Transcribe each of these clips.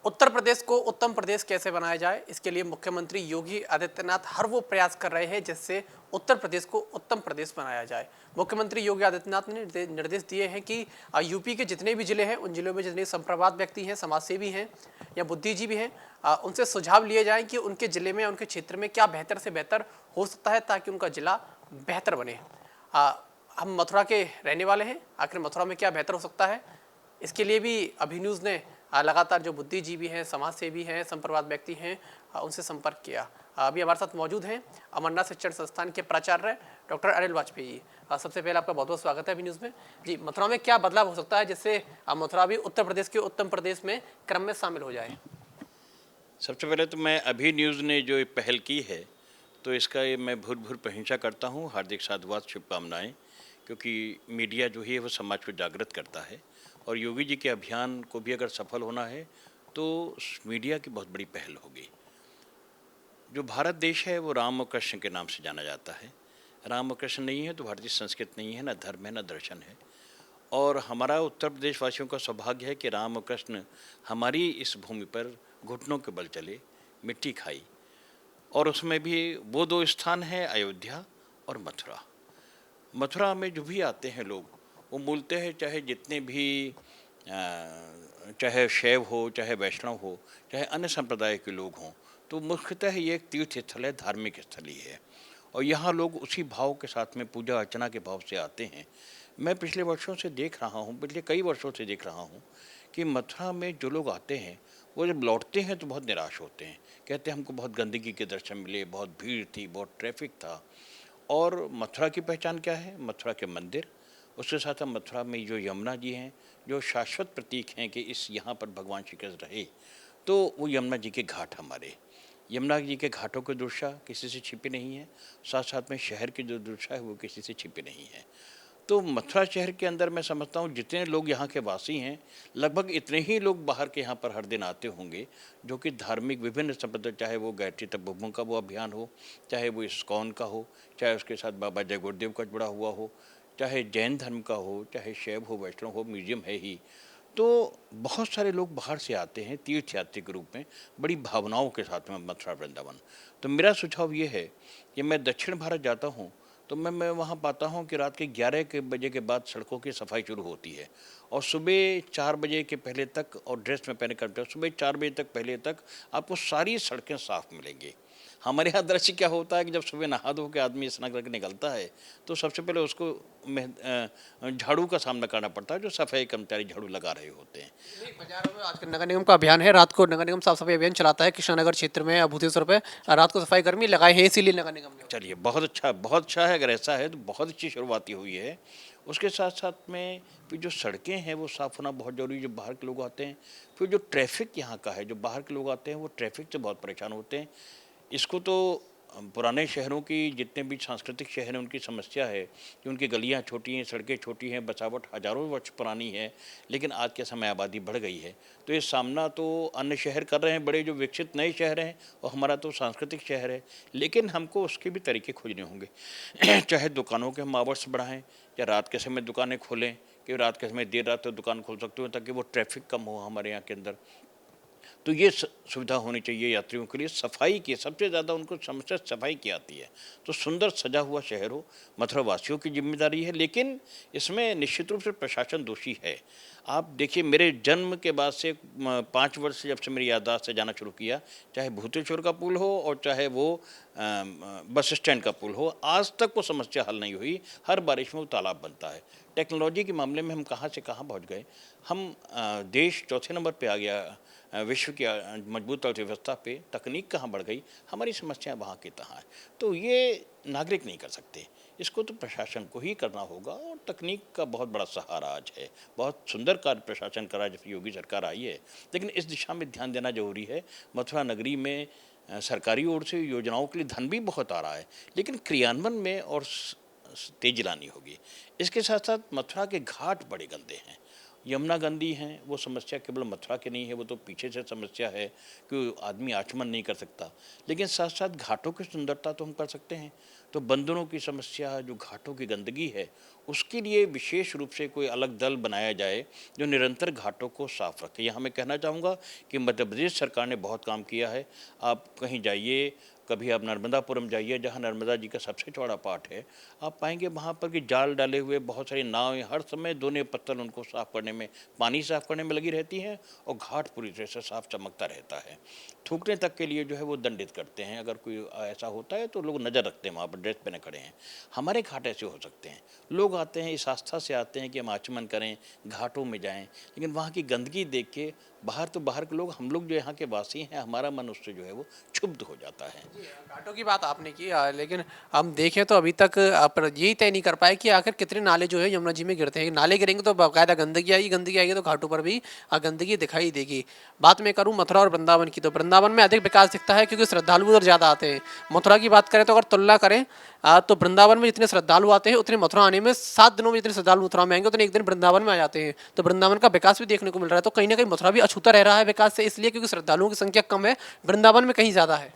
उत्तर प्रदेश को उत्तम प्रदेश कैसे बनाया जाए, इसके लिए मुख्यमंत्री योगी आदित्यनाथ हर वो प्रयास कर रहे हैं जिससे उत्तर प्रदेश को उत्तम प्रदेश बनाया जाए। मुख्यमंत्री योगी आदित्यनाथ ने निर्देश दिए हैं कि यूपी के जितने भी जिले हैं, उन जिलों में जितने संप्रभुत व्यक्ति हैं, समाजसेवी हैं या बुद्धिजीवी हैं, उनसे सुझाव लिए जाएं कि उनके जिले में, उनके क्षेत्र में क्या बेहतर से बेहतर हो सकता है ताकि उनका जिला बेहतर बने। हम मथुरा के रहने वाले हैं, आखिर मथुरा में क्या बेहतर हो सकता है, इसके लिए भी अभी न्यूज़ ने लगातार जो बुद्धिजीवी हैं, समाजसेवी हैं, संप्रभुत व्यक्ति हैं, उनसे संपर्क किया। अभी हमारे साथ मौजूद हैं अमरनाथ शिक्षण संस्थान के प्राचार्य डॉक्टर अनिल वाजपेयी जी। सबसे पहले आपका बहुत बहुत स्वागत है अभी न्यूज़ में जी। मथुरा में क्या बदलाव हो सकता है जिससे मथुरा भी उत्तर प्रदेश के उत्तम प्रदेश में क्रम में शामिल हो जाए? सबसे पहले तो मैं अभी न्यूज़ ने जो ये पहल की है तो इसका मैं भूर प्रशंसा करता हूँ। हार्दिक साधुवाद, शुभकामनाएं, क्योंकि मीडिया जो है वो समाज को जागृत करता है और योगी जी के अभियान को भी अगर सफल होना है तो मीडिया की बहुत बड़ी पहल होगी। जो भारत देश है वो राम और कृष्ण के नाम से जाना जाता है। राम और कृष्ण नहीं है तो भारतीय संस्कृति नहीं है, ना धर्म है, ना दर्शन है। और हमारा उत्तर प्रदेश वासियों का सौभाग्य है कि राम और कृष्ण हमारी इस भूमि पर घुटनों के बल चले, मिट्टी खाई, और उसमें भी वो दो स्थान हैं, अयोध्या और मथुरा। मथुरा में जो भी आते हैं लोग, वो मूलतः चाहे जितने भी चाहे शैव हो, चाहे वैष्णव हो, चाहे अन्य संप्रदाय के लोग हों, तो मुख्यतः ये एक तीर्थ स्थल है, धार्मिक स्थल ही है। और यहाँ लोग उसी भाव के साथ में, पूजा अर्चना के भाव से आते हैं। मैं पिछले वर्षों से देख रहा हूँ, पिछले कई वर्षों से देख रहा हूँ कि मथुरा में जो लोग आते हैं वो जब लौटते हैं तो बहुत निराश होते हैं। कहते हैं हमको बहुत गंदगी के दर्शन मिले, बहुत भीड़ थी, बहुत ट्रैफिक था। और मथुरा की पहचान क्या है? मथुरा के मंदिर, उसके साथ हम मथुरा में जो यमुना जी हैं, जो शाश्वत प्रतीक हैं कि इस यहाँ पर भगवान श्री कृष्ण रहे, तो वो यमुना जी के घाट हमारे, यमुना जी के घाटों की दुर्शा किसी से छिपी नहीं है। साथ साथ में शहर की जो दुर्शा है वो किसी से छिपी नहीं है। तो मथुरा शहर के अंदर मैं समझता हूँ जितने लोग यहाँ के वासी हैं, लगभग इतने ही लोग बाहर के यहाँ पर हर दिन आते होंगे, जो कि धार्मिक विभिन्न संप्रदाय, चाहे वो गायत्री तपोवन का वो अभियान हो, चाहे वो इस्कॉन का हो, चाहे उसके साथ बाबा जय गुरुदेव का जुड़ा हुआ हो, चाहे जैन धर्म का हो, चाहे शैव हो, वैष्णव हो, म्यूजियम है ही। तो बहुत सारे लोग बाहर से आते हैं तीर्थयात्री के रूप में, बड़ी भावनाओं के साथ में मथुरा वृंदावन। तो मेरा सुझाव ये है कि मैं दक्षिण भारत जाता हूँ तो मैं वहाँ पाता हूँ कि रात के 11 बजे के बाद सड़कों की सफाई शुरू होती है और सुबह 4 बजे के पहले तक, और ड्रेस में पहने करते सुबह 4 बजे तक पहले तक आपको सारी सड़कें साफ मिलेंगी। हमारे यहाँ दृश्य क्या होता है कि जब सुबह नहा धो के आदमी स्नान करके निकलता है तो सबसे पहले उसको झाड़ू का सामना करना पड़ता है, जो सफाई कर्मचारी झाड़ू लगा रहे होते हैं। बाजारों में आजकल नगर निगम का अभियान है, रात को नगर निगम साफ सफाई अभियान चलाता है कृष्णनगर क्षेत्र में, भूतेश्वर पे रात को सफाई कर्मी लगाए हैं, इसीलिए नगर निगम ने। चलिए, बहुत अच्छा, बहुत अच्छा है। अगर ऐसा है तो बहुत अच्छी शुरुआती हुई है। उसके साथ साथ में फिर जो सड़कें हैं वो साफ़ होना बहुत ज़रूरी है, जो बाहर के लोग आते हैं। फिर जो ट्रैफिक यहाँ का है, जो बाहर के लोग आते हैं वो ट्रैफिक से बहुत परेशान होते हैं। इसको तो पुराने शहरों की, जितने भी सांस्कृतिक शहर हैं, उनकी समस्या है कि उनकी गलियाँ छोटी हैं, सड़कें छोटी हैं, बसावट हज़ारों वर्ष पुरानी है, लेकिन आज के समय आबादी बढ़ गई है। तो ये सामना तो अन्य शहर कर रहे हैं, बड़े जो विकसित नए शहर हैं, और हमारा तो सांस्कृतिक शहर है, लेकिन हमको उसके भी तरीके खोजने होंगे। चाहे दुकानों के हम आवर्स बढ़ाएँ, या रात के समय दुकानें खोलें कि रात के समय देर रात तक दुकान खोल सकते हो, ताकि वो ट्रैफिक कम हो हमारे यहाँ के अंदर। तो ये सुविधा होनी चाहिए यात्रियों के लिए। सफाई की सबसे ज़्यादा उनको समस्या सफाई की आती है। तो सुंदर सजा हुआ शहर हो, मथुरा वासियों की जिम्मेदारी है, लेकिन इसमें निश्चित रूप से प्रशासन दोषी है। आप देखिए, मेरे जन्म के बाद से 5 वर्ष से जब से मेरी याददाश्त से जाना शुरू किया, चाहे भूतेश्वर का पुल हो और चाहे वो बस स्टैंड का पुल हो, आज तक वो समस्या हल नहीं हुई। हर बारिश में वो तालाब बनता है। टेक्नोलॉजी के मामले में हम कहाँ से कहाँ पहुँच गए। हम देश चौथे नंबर पे आ गया विश्व की मजबूत अर्थव्यवस्था पे। तकनीक कहाँ बढ़ गई, हमारी समस्या वहाँ की तहाँ है। तो ये नागरिक नहीं कर सकते, इसको तो प्रशासन को ही करना होगा। और तकनीक का बहुत बड़ा सहारा आज है, बहुत सुंदर कार्य प्रशासन करा जब योगी सरकार आई है, लेकिन इस दिशा में ध्यान देना जरूरी है। मथुरा नगरी में सरकारी ओर से योजनाओं के लिए धन भी बहुत आ रहा है, लेकिन क्रियान्वयन में और तेजी लानी होगी। इसके साथ साथ मथुरा के घाट बड़े गंदे हैं, यमुना गंदी हैं, वो समस्या केवल मथुरा की नहीं है, वो तो पीछे से समस्या है कि आदमी आचमन नहीं कर सकता। लेकिन साथ साथ घाटों की सुंदरता तो हम कर सकते हैं। तो बंदरों की समस्या, जो घाटों की गंदगी है, उसके लिए विशेष रूप से कोई अलग दल बनाया जाए जो निरंतर घाटों को साफ रखे। यहाँ मैं कहना चाहूँगा कि मध्य प्रदेश सरकार ने बहुत काम किया है। आप कहीं जाइए, कभी आप नर्मदापुरम जाइए जहाँ नर्मदा जी का सबसे चौड़ा पाट है, आप पाएंगे वहाँ पर कि जाल डाले हुए बहुत सारी नावें हर समय दोने पत्तल उनको साफ करने में, पानी साफ करने में लगी रहती हैं और घाट पूरी तरह से साफ चमकता रहता है। थूकने तक के लिए जो है वो दंडित करते हैं, अगर कोई ऐसा होता है तो लोग नज़र रखते हैं, वहाँ पर ड्रेस पहने खड़े हैं। हमारे घाट ऐसे हो सकते हैं, लोग आते हैं इस आस्था से आते हैं कि हम आचमन करें, घाटों में जाएं, लेकिन वहाँ की गंदगी देख के बाहर तो बाहर के लोग, हम लोग जो यहाँ के वासी हैं, हमारा मन उससे जो है वो क्षुब्ध हो जाता है। घाटों की बात आपने की, लेकिन हम देखें तो अभी तक आप यही तय नहीं कर पाए कि आखिर कितने नाले जो है यमुना जी में गिरते हैं। नाले गिरेंगे तो बाकायदा गंदगी आएगी तो घाटों पर भी गंदगी दिखाई देगी। बात मैं करूं मथुरा और वृंदावन की, तो वृंदावन में अधिक विकास दिखता है क्योंकि श्रद्धालु उधर ज़्यादा आते हैं। मथुरा की बात करें तो अगर तुलना करें तो वृंदावन में जितने श्रद्धालु आते हैं उतने मथुरा आने में 7 दिनों में जितने श्रद्धालु मथुरा में आएंगे उतने एक दिन वृंदावन में आ जाते हैं। तो वृंदावन का विकास भी देखने को मिल रहा है। तो कहीं ना कहीं मथुरा भी अछूता रह रहा है विकास से, इसलिए क्योंकि श्रद्धालुओं की संख्या कम है, वृंदावन में कहीं ज़्यादा है।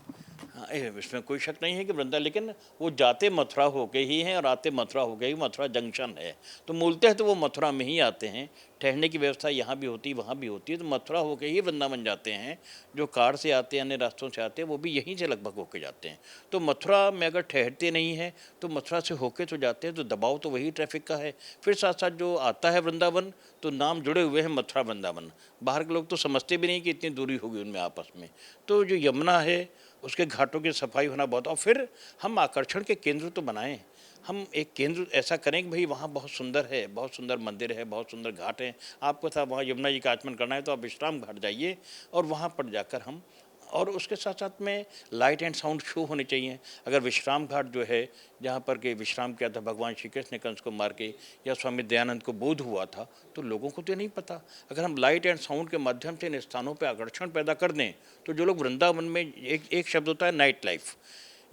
हाँ, इसमें कोई शक नहीं है कि वृंदा, लेकिन वो जाते मथुरा होके ही हैं और आते मथुरा होके ही, मथुरा जंक्शन है तो मूलतः तो वो मथुरा में ही आते हैं। ठहरने की व्यवस्था यहाँ भी होती है, वहाँ भी होती है, तो मथुरा होके ही वृंदावन जाते हैं। जो कार से आते हैं, अन्य रास्तों से आते हैं, वो भी यहीं से लगभग होके जाते हैं। तो मथुरा में अगर ठहरते नहीं हैं तो मथुरा से होके तो जाते हैं, तो दबाव तो वही ट्रैफिक का है। फिर साथ साथ जो आता है वृंदावन, तो नाम जुड़े हुए हैं मथुरा वृंदावन। बाहर के लोग तो समझते भी नहीं कि इतनी दूरी होगी उनमें आपस में। तो जो यमुना है उसके घाटों की सफाई होना बहुत, और फिर हम आकर्षण के केंद्र तो बनाएं। हम एक केंद्र ऐसा करें कि भाई वहाँ बहुत सुंदर है, बहुत सुंदर मंदिर है, बहुत सुंदर घाट हैं। आपको था वहाँ यमुना जी का आचमन करना है तो आप विश्राम घाट जाइए और वहाँ पर जाकर हम, और उसके साथ साथ में लाइट एंड साउंड शो होने चाहिए। अगर विश्राम घाट जो है जहाँ पर के विश्राम किया था भगवान श्री कृष्ण ने कंस को मार के, या स्वामी दयानंद को बोध हुआ था, तो लोगों को तो नहीं पता। अगर हम लाइट एंड साउंड के माध्यम से इन स्थानों पर आकर्षण पैदा कर दें तो जो लोग वृंदावन में, एक शब्द होता है नाइट लाइफ,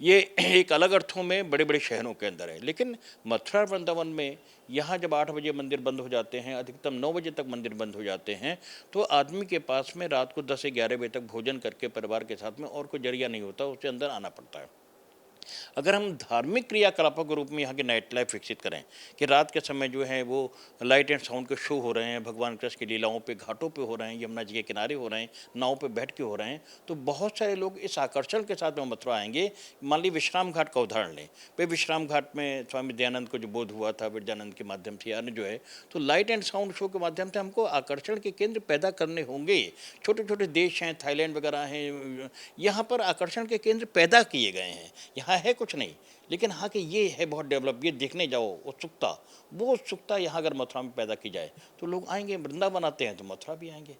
ये एक अलग अर्थों में बड़े बड़े शहरों के अंदर है। लेकिन मथुरा वृंदावन में यहाँ जब 8 बजे मंदिर बंद हो जाते हैं, अधिकतम 9 बजे तक मंदिर बंद हो जाते हैं, तो आदमी के पास में रात को 10 से 11 बजे तक भोजन करके परिवार के साथ में और कोई जरिया नहीं होता, उसके अंदर आना पड़ता है। अगर हम धार्मिक क्रियाकलापों के रूप में यहाँ की नाइट लाइफ विकसित करें कि रात के समय जो है वो लाइट एंड साउंड के शो हो रहे हैं, भगवान कृष्ण की लीलाओं पे घाटों पे हो रहे हैं, यमुना जी के किनारे हो रहे हैं, नाव पे बैठ के हो रहे हैं, तो बहुत सारे लोग इस आकर्षण के साथ में मथुरा आएंगे। मान ली विश्राम घाट का उदाहरण लें, भाई विश्राम घाट में स्वामी दयानंद को जो बोध हुआ था विद्यानंद के माध्यम से, यानी जो है, तो लाइट एंड साउंड शो के माध्यम से हमको आकर्षण के केंद्र पैदा करने होंगे। छोटे छोटे देश हैं, थाईलैंड वगैरह हैं, यहाँ पर आकर्षण के केंद्र पैदा किए गए हैं। यहाँ है कुछ नहीं, लेकिन हाँ कि ये है बहुत डेवलप, ये देखने जाओ उत्सुकता, वो उत्सुकता यहाँ अगर मथुरा में पैदा की जाए तो लोग आएंगे। वृंदावन आते हैं तो मथुरा भी आएंगे।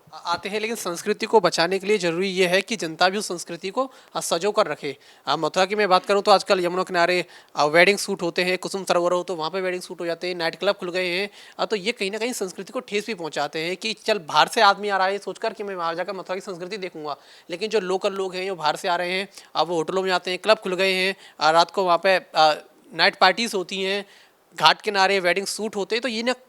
आते हैं, लेकिन संस्कृति को बचाने के लिए जरूरी ये है कि जनता भी उस संस्कृति को सजो कर रखे। मथुरा की मैं बात करूं तो आजकल यमुना किनारे वेडिंग शूट होते हैं, कुसुम सरोवर हो तो वहाँ पे वेडिंग शूट हो जाते हैं, नाइट क्लब खुल गए हैं। तो ये कहीं ना कहीं संस्कृति को ठेस भी पहुंचाते हैं कि चल बाहर से आदमी आ रहा है सोचकर कि मैं वहाँ जाकर मथुरा की संस्कृति देखूंगा, लेकिन जो लोकल लोग हैं जो बाहर से आ रहे हैं, अब वो होटलों में जाते हैं, क्लब खुल गए हैं, रात को वहाँ पे नाइट पार्टीज होती हैं, घाट किनारे वेडिंग शूट होते हैं, तो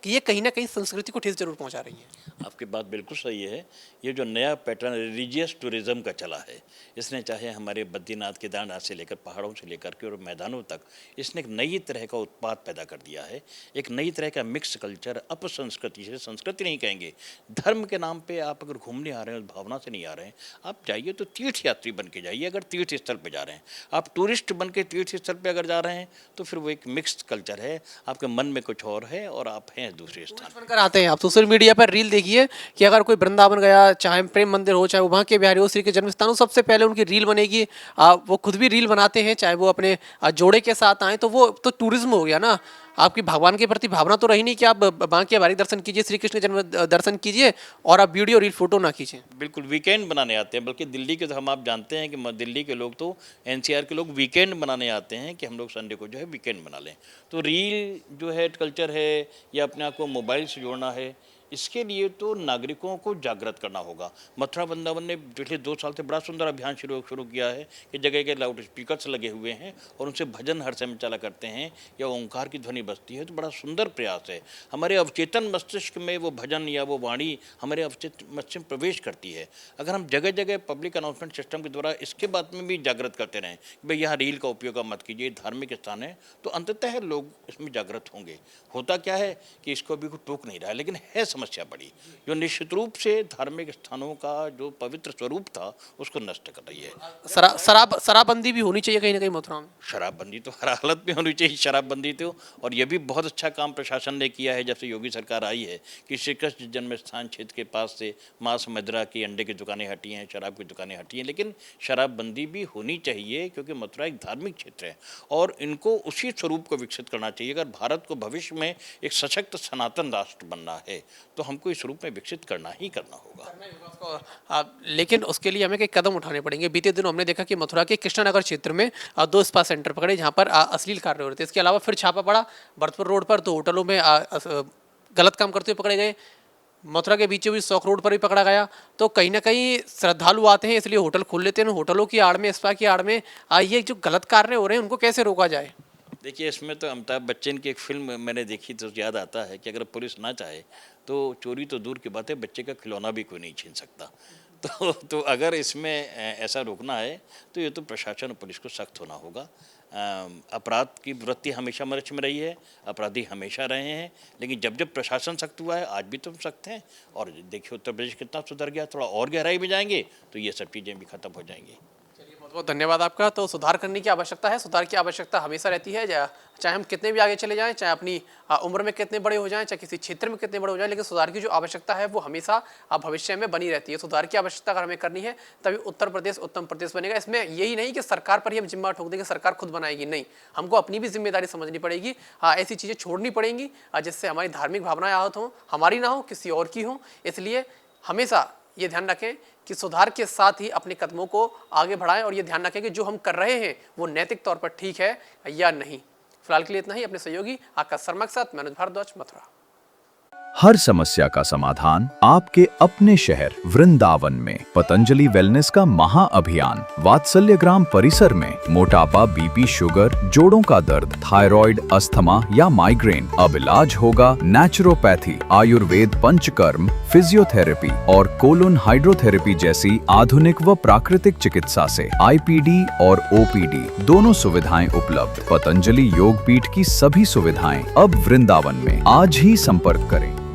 ये कहीं ना कहीं संस्कृति को ठेस जरूर पहुंचा रही है। आपकी बात बिल्कुल सही है। ये जो नया पैटर्न रिलीजियस टूरिज्म का चला है, इसने चाहे हमारे बद्रीनाथ केदारनाथ से लेकर पहाड़ों से लेकर के और मैदानों तक, इसने एक नई तरह का उत्पाद पैदा कर दिया है, एक नई तरह का मिक्स कल्चर, अपसंस्कृति से, संस्कृति नहीं कहेंगे, धर्म के नाम पे आप अगर घूमने आ रहे हैं, उस भावना से नहीं आ रहे हैं, आप जाइए तो तीर्थ यात्री बन के जाइए। अगर तीर्थ स्थल पर जा रहे हैं, आप टूरिस्ट बन के तीर्थ स्थल पर अगर जा रहे हैं, तो फिर वो एक मिक्स्ड कल्चर है, आपके मन में कुछ और है और आप हैं दूसरे स्थान बनकर आते हैं। आप सोशल मीडिया पर रील देखिए कि अगर कोई वृंदावन गया, चाहे प्रेम मंदिर हो, चाहे वहाँ के बिहारी हो, श्री के जन्म स्थान हो, सबसे पहले उनकी रील बनेगी। वो खुद भी रील बनाते हैं, चाहे वो अपने जोड़े के साथ आए, तो वो तो टूरिज्म हो गया ना। आपकी भगवान के प्रति भावना तो रही नहीं कि आप बांके बारीक दर्शन कीजिए, श्री कृष्ण जन्म दर्शन कीजिए और आप वीडियो रील फोटो ना खींचें। बिल्कुल वीकेंड बनाने आते हैं, बल्कि दिल्ली के तो हम आप जानते हैं कि दिल्ली के लोग तो एनसीआर के लोग वीकेंड बनाने आते हैं कि हम लोग संडे को जो है वीकेंड बना लें। तो रील जो है कल्चर है, या अपने आप को मोबाइल से जोड़ना है, इसके लिए तो नागरिकों को जागृत करना होगा। मथुरा वृंदावन ने पिछले 2 साल से बड़ा सुंदर अभियान शुरू किया है कि जगह के लाउड स्पीकर्स लगे हुए हैं और उनसे भजन हर समय चला करते हैं या ओंकार की ध्वनि बजती है, तो बड़ा सुंदर प्रयास है। हमारे अवचेतन मस्तिष्क में वो भजन या वो वाणी हमारे अवचेतन मस्तिष्क में प्रवेश करती है। अगर हम जगह जगह पब्लिक अनाउंसमेंट सिस्टम के द्वारा इसके बात में भी जागृत करते रहें कि भाई यहाँ रील का उपयोग मत कीजिए, धार्मिक स्थान है, तो अंततः लोग इसमें जागृत होंगे। होता क्या है कि इसको अभी कोई टोक नहीं रहा है, लेकिन है समस्या बड़ी, जो निश्चित रूप से धार्मिक स्थानों का जो पवित्र स्वरूप था उसको नष्ट कर रही है। शराबबंदी भी होनी चाहिए कहीं ना कहीं मथुरा में। शराबबंदी तो हर हालत में होनी चाहिए, शराबबंदी तो, और ये भी बहुत अच्छा काम प्रशासन ने किया है जब से योगी सरकार आई है कि श्री कृष्ण जन्म स्थान क्षेत्र के पास से मांस मदिरा की अंडे की दुकानें हटी हैं, शराब की दुकानें हटी हैं, लेकिन शराबबंदी भी होनी चाहिए क्योंकि मथुरा एक धार्मिक क्षेत्र है और इनको उसी स्वरूप को विकसित करना चाहिए। अगर भारत को भविष्य में एक सशक्त सनातन राष्ट्र बनना है तो हमको इस रूप में विकसित करना होगा। लेकिन उसके लिए हमें कई कदम उठाने पड़ेंगे। बीते दिनों हमने देखा कि मथुरा के कृष्णानगर क्षेत्र में 2 स्पा सेंटर पकड़े जहां पर अश्लील कार्य हो रहे थे। इसके अलावा फिर छापा पड़ा भरतपुर रोड पर, तो होटलों में गलत काम करते हुए पकड़े गए। मथुरा के बीचों बीच 100 रोड पर भी पकड़ा गया। तो कहीं ना कहीं श्रद्धालु आते हैं इसलिए होटल खोल लेते हैं, होटलों की आड़ में, स्पा की आड़ में ये जो गलत कार्य हो रहे हैं उनको कैसे रोका जाए? देखिए, इसमें तो अमिताभ बच्चन की एक फिल्म मैंने देखी तो याद आता है कि अगर पुलिस ना चाहे तो चोरी तो दूर की बात है, बच्चे का खिलौना भी कोई नहीं छीन सकता। तो अगर इसमें ऐसा रोकना है तो ये तो प्रशासन और पुलिस को सख्त होना होगा। अपराध की वृत्ति हमेशा मनुष्य में रही है, अपराधी हमेशा रहे हैं, लेकिन जब जब प्रशासन सख्त हुआ है, आज भी तुम सख्त हैं। और देखिए उत्तर प्रदेश कितना सुधर गया, थोड़ा और गहराई में जाएंगे तो ये सब चीज़ें भी खत्म हो जाएंगी। बहुत बहुत धन्यवाद आपका। तो सुधार करने की आवश्यकता है, सुधार की आवश्यकता हमेशा रहती है, चाहे हम कितने भी आगे चले जाएं, चाहे अपनी उम्र में कितने बड़े हो जाएं, चाहे किसी क्षेत्र में कितने बड़े हो जाएं, लेकिन सुधार की जो आवश्यकता है वो हमेशा भविष्य में बनी रहती है। सुधार की आवश्यकता अगर हमें करनी है तभी उत्तर प्रदेश उत्तम प्रदेश बनेगा। इसमें यही नहीं कि सरकार पर ही हम जिम्मा ठोक देंगे, सरकार खुद बनाएगी, नहीं, हमको अपनी भी जिम्मेदारी समझनी पड़ेगी। ऐसी चीज़ें छोड़नी पड़ेंगी जिससे हमारी धार्मिक भावनाएं आहत हों, हमारी ना हो, किसी और की हो। इसलिए हमेशा ये ध्यान रखें कि सुधार के साथ ही अपने कदमों को आगे बढ़ाएं और ये ध्यान रखें कि जो हम कर रहे हैं वो नैतिक तौर पर ठीक है या नहीं। फिलहाल के लिए इतना ही। अपने सहयोगी आकाश शर्मा के साथ मनोज भारद्वाज, मथुरा। हर समस्या का समाधान आपके अपने शहर वृंदावन में पतंजलि वेलनेस का महाअभियान। वात्सल्य ग्राम परिसर में मोटापा, बीपी, शुगर, जोड़ों का दर्द, थायराइड, अस्थमा या माइग्रेन, अब इलाज होगा नेचुरोपैथी, आयुर्वेद, पंचकर्म, फिजियोथेरेपी और कोलोन हाइड्रोथेरेपी जैसी आधुनिक व प्राकृतिक चिकित्सा से। आईपीडी और ओपीडी दोनों सुविधाएं उपलब्ध। पतंजलि योग पीठ की सभी सुविधाएं अब वृंदावन में। आज ही संपर्क करें।